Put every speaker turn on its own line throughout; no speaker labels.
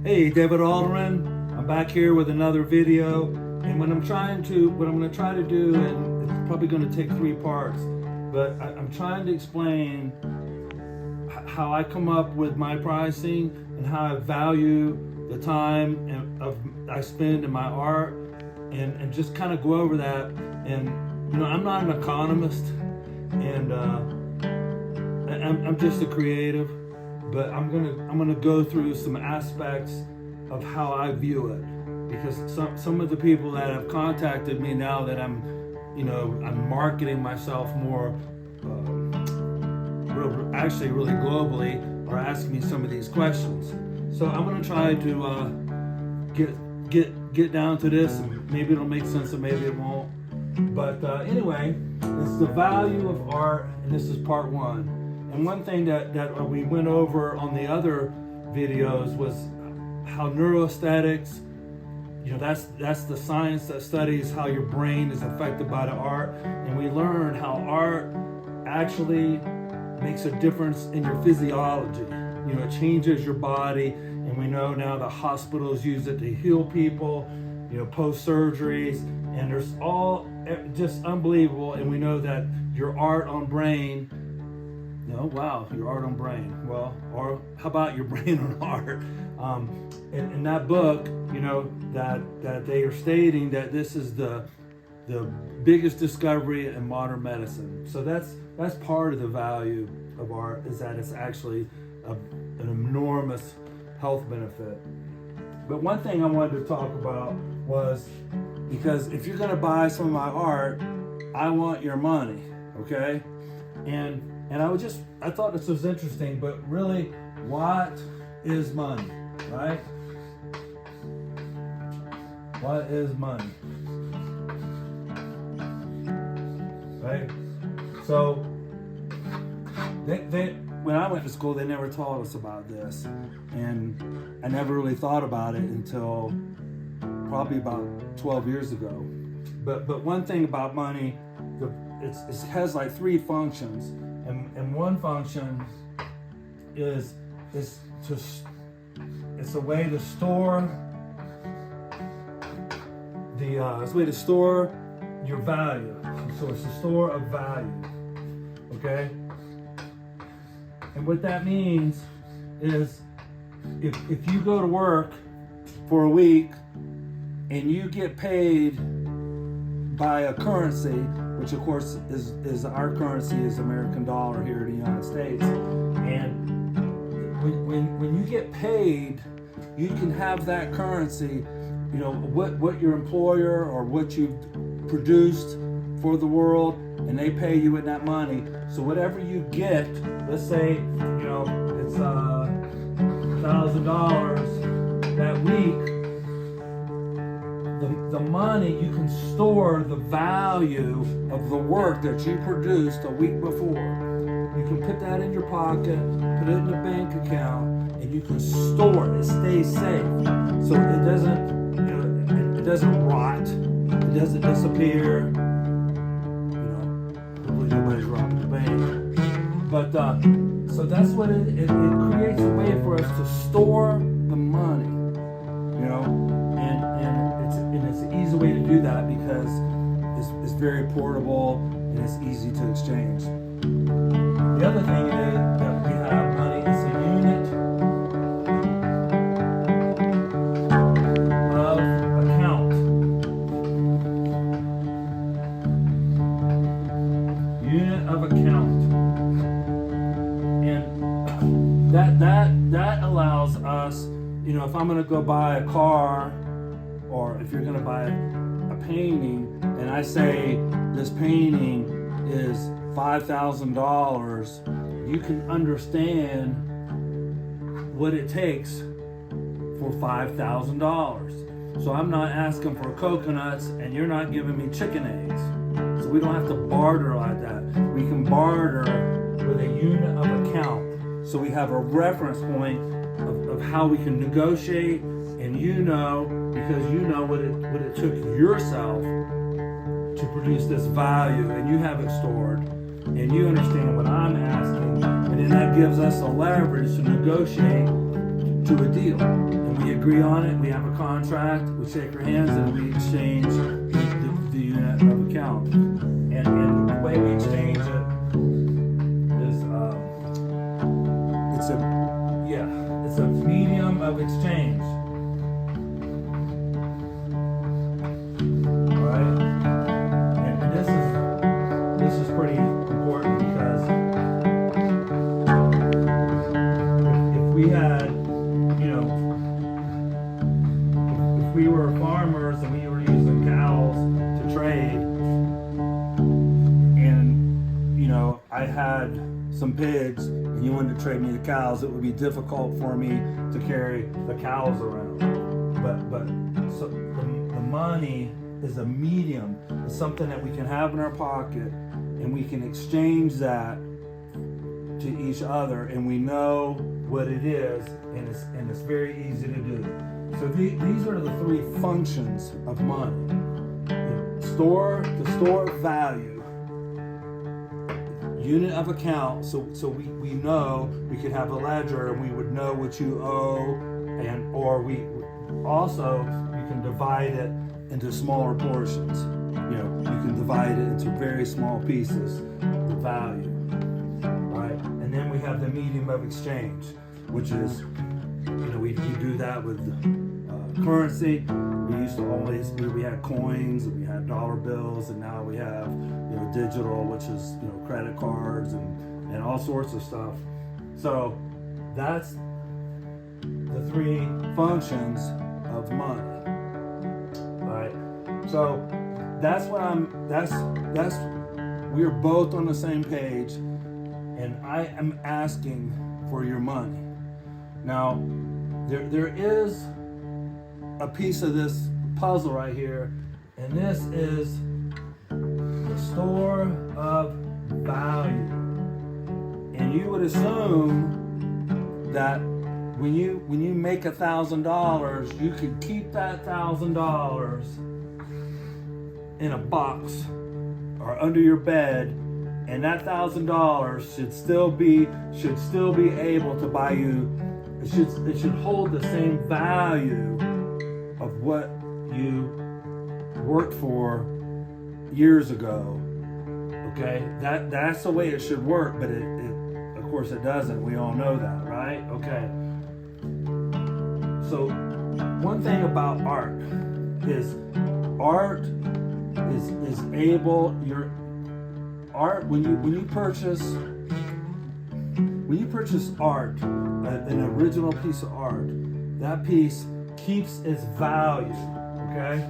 Hey, David Alderman. I'm back here with another video, and what I'm going to try to do, and it's probably going to take 3 parts, but I'm trying to explain how I come up with my pricing and how I value the time I spend in my art, and just kind of go over that. And I'm not an economist, and I'm just a creative. But I'm gonna go through some aspects of how I view it, because some of the people that have contacted me now that I'm marketing myself more, really globally, are asking me some of these questions. So I'm gonna try to get down to this, and maybe it'll make sense, and maybe it won't. But anyway, it's the value of art, and this is part 1. And one thing that we went over on the other videos was how neuroaesthetics, that's the science that studies how your brain is affected by the art. And we learned how art actually makes a difference in your physiology. It changes your body, and we know now the hospitals use it to heal people, post surgeries, and there's all just unbelievable. And we know that your art on brain, your art on brain. Well, or how about your brain on art? In that book, that they are stating that this is the biggest discovery in modern medicine. So that's part of the value of art, is that it's actually an enormous health benefit. But one thing I wanted to talk about was, because if you're going to buy some of my art, I want your money, okay? And I thought this was interesting, but really, what is money, right? What is money? Right? So, when I went to school, they never taught us about this, and I never really thought about it until probably about 12 years ago. But one thing about money, it has like 3 functions. And one function is it's a way to store your value. So it's a store of value. Okay? And what that means is, if you go to work for a week and you get paid by a currency, which of course is our currency is American dollar here in the United States. And when you get paid, you can have that currency, what your employer or what you've produced for the world, and they pay you in that money. So whatever you get, let's say, it's $1,000 that week, the money, you can store the value of the work that you produced a week before. You can put that in your pocket, put it in a bank account, and you can store it. It stays safe, so it doesn't rot, it doesn't disappear. Hopefully nobody's robbing the bank. But so that's what it creates, a way for us to store the money, and it's an easy way to do that, because it's very portable and it's easy to exchange. The other thing is that we have money is a unit of account. Unit of account. And that allows us, if I'm going to go buy a car, or if you're going to buy a painting, and I say this painting is $5,000, you can understand what it takes for $5,000. So I'm not asking for coconuts, and you're not giving me chicken eggs. So we don't have to barter like that. We can barter with a unit of account. So we have a reference point of how we can negotiate, and because you know what it took yourself to produce this value, and you have it stored, and you understand what I'm asking, and then that gives us a leverage to negotiate to a deal, and we agree agree on it, we have a contract, we shake our hands, and we exchange the unit of account. And the way we exchange it is it's a medium of exchange. All right, and this is pretty important because if we had, you know, if we were farmers and we were using cows to trade, and you know, I had some pigs and you wanted to trade me the cows, it would be difficult for me to carry the cows around. But so the money is a medium. It's something that we can have in our pocket, and we can exchange that to each other, and we know what it is, and it's very easy to do. So these are the three functions of money: to store value, unit of account, so we know we could have a ledger and we would know what you owe, and or we can divide it into smaller portions. You know, you can divide it into very small pieces, the value, right? And then we have the medium of exchange, which is, you know, we do that with currency. We used to always we had coins and we had dollar bills, and now we have, you know, digital, which is, you know, credit cards and all sorts of stuff. So that's the three functions of money, right? So that's we're both on the same page, and I am asking for your money. Now there is a piece of this puzzle right here, and this is the store of value. And you would assume that when you make $1,000, you could keep that $1,000 in a box or under your bed, and that $1,000 should still be able to buy you. It should hold the same value of what you worked for years ago. Okay, that's the way it should work, but it of course it doesn't. We all know that, right? Okay. So one thing about art is your art, when you purchase art, an original piece of art, that piece keeps its value. Okay,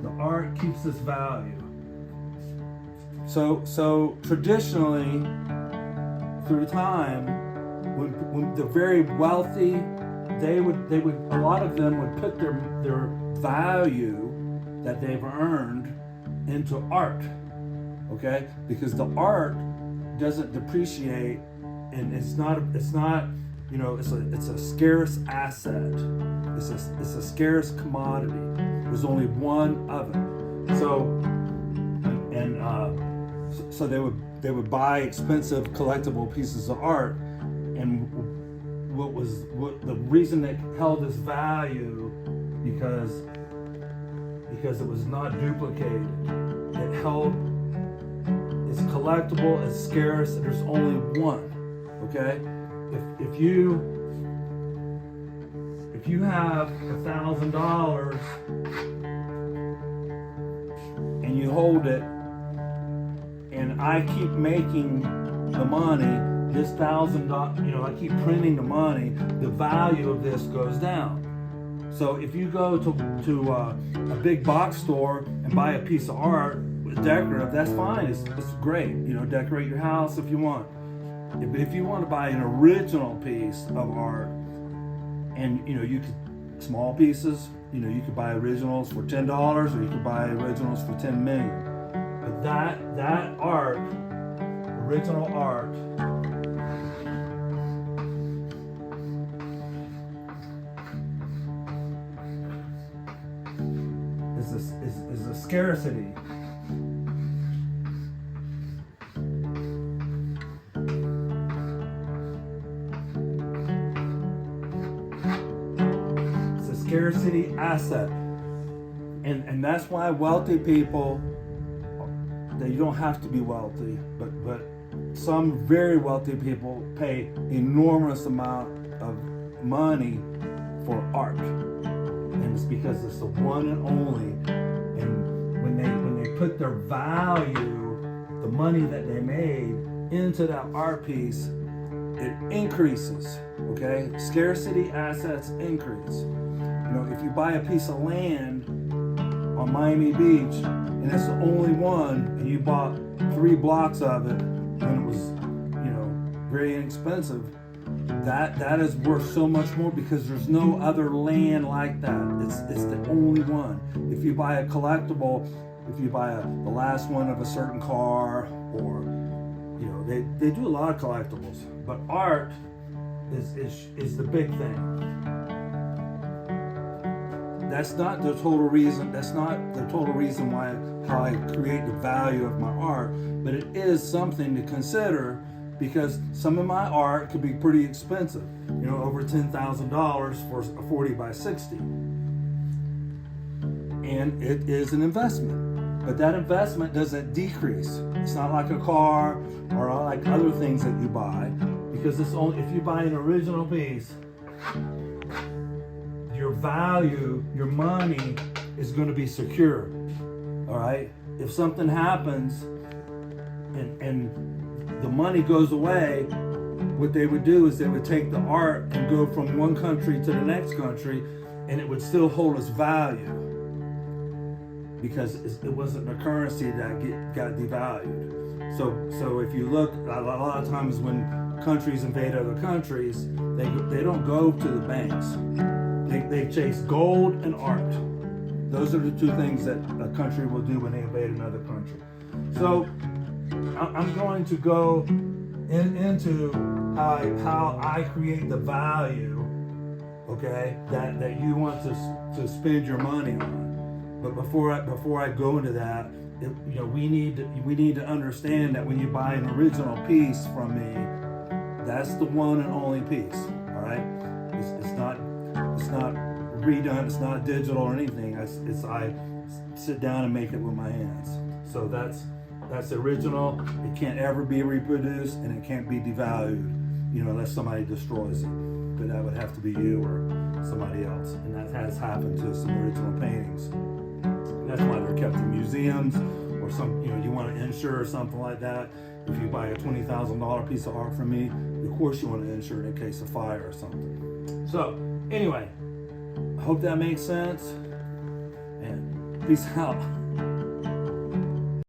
the art keeps its value. So traditionally, through time, when the very wealthy, they would a lot of them would put their value that they've earned into art. Okay, because the art doesn't depreciate, and it's not you know, it's a scarce asset. It's a scarce commodity. There's only one of it. So they would buy expensive collectible pieces of art, and what the reason it held its value because it was not duplicated. It held, it's collectible, it's scarce, and there's only one. Okay, if you have $1,000 and you hold it, and I keep making the money, this $1,000, you know, I keep printing the money, the value of this goes down. So if you go to a big box store and buy a piece of art, decorative, that's fine. It's great. You know, decorate your house if you want. But if you want to buy an original piece of art, and you know, you could, small pieces, you know, you could buy originals for $10, or you could buy originals for $10 million. But that art, original art, is a scarcity. scarcity asset. And that's why wealthy people, that you don't have to be wealthy, but some very wealthy people pay enormous amount of money for art. And it's because it's the one and only. And when they put their value, the money that they made, into that art piece, it increases. Okay? Scarcity assets increase. You know, if you buy a piece of land on Miami Beach and it's the only one, and you bought 3 blocks of it when it was, you know, very inexpensive, that is worth so much more because there's no other land like that. It's the only one. If you buy a collectible, if you buy the last one of a certain car, or, you know, they do a lot of collectibles, but art is the big thing. That's not the total reason. That's not the total reason how I create the value of my art, but it is something to consider, because some of my art could be pretty expensive. You know, over $10,000 for a 40 by 60, and it is an investment. But that investment doesn't decrease. It's not like a car or like other things that you buy, because it's only if you buy an original piece, your value, your money is going to be secure. All right. If something happens and the money goes away, what they would do is they would take the art and go from one country to the next country, and it would still hold its value, because it wasn't a currency that got devalued. So if you look, a lot of times when countries invade other countries, they don't go to the banks. They chase gold and art. Those are the 2 things that a country will do when they invade another country. So I'm going to go into how I create the value, okay, that you want to spend your money on. But before I go into that, you know, we need to understand that when you buy an original piece from me, that's the one and only piece. All right, it's not redone. It's not digital or anything. I sit down and make it with my hands. So that's original. It can't ever be reproduced, and it can't be devalued, you know, unless somebody destroys it. But that would have to be you or somebody else, and that has happened to some original paintings. That's why they're kept in museums, or some, you know, you want to insure or something like that. If you buy a $20,000 piece of art from me, of course you want to insure it in case of fire or something. So anyway, I hope that makes sense, and peace out.